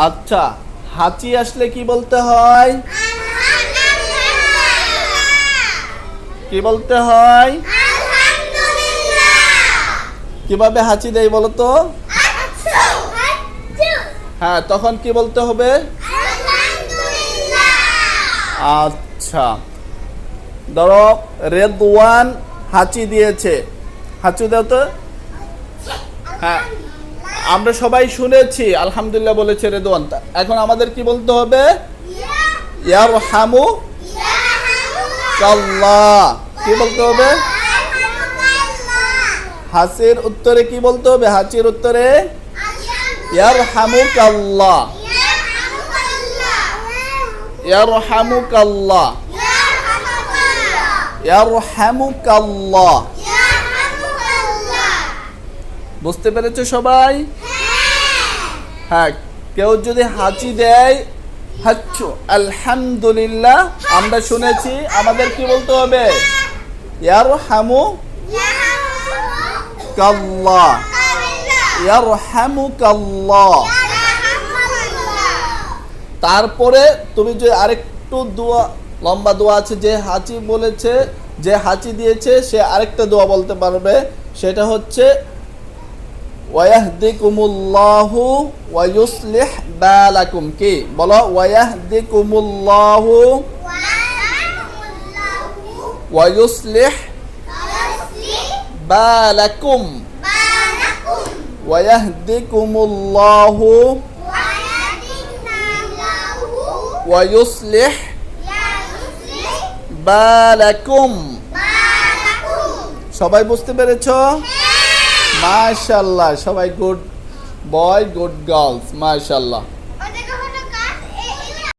আচ্ছা, হাঁচি আসলে কি বলতে হয়? কি বলতে হয়? কিভাবে হাঁচি দেয় বলো তো? হ্যাঁ, তখন কি বলতে হবে? আচ্ছা, ধরো রেদওয়ান হাঁচি দিয়েছে, হাঁচি দাও তো। হ্যাঁ, আমরা সবাই শুনেছি আলহামদুলিল্লাহ বলেছে রেদওয়ান। এখন আমাদের কি বলতে হবে? ইয়ারহামু কাল্লাহ। কি বলতে হবে? হাসির উত্তরে কি বলতে হবে? হাঁচির উত্তরে ইয়ারহামুকাল্লাহ, ইয়ারহামুকাল্লাহ, ইয়ারহামুকাল্লাহ। বুঝতে পেরেছো সবাই? হ্যাঁ, কেউ যদি হাঁচি দেয় হাচ্ছু আলহামদুলিল্লাহ, আমরা শুনেছি আমাদের কি বলতে হবে? ইয়ারহামুকাল্লাহ, ইয়ারহামুকাল্লাহ। তারপরে তুমি যে আরেকটু দোয়া, লম্বা দোয়া আছে, যে হাঁচি বলেছে, যে হাঁচি দিয়েছে সে আরেকটা দোয়া বলতে পারবে, সেটা হচ্ছে ওয়ায়াহদিকুমুল্লাহু ওয়া ইউসলিহ বালাকুম। কি বলো? ওয়ায়াহদিকুমুল্লাহু ওয়া ইউসলিহ বালাকুম, ওয়ায়াহদিকুমুল্লাহু ওয়া ইউসলিহ বালাকুম। সবাই বুঝতে পেরেছো? মাশাআল্লাহ, সবাই গুড বয় গুড গার্লস, মাশাআল্লাহ।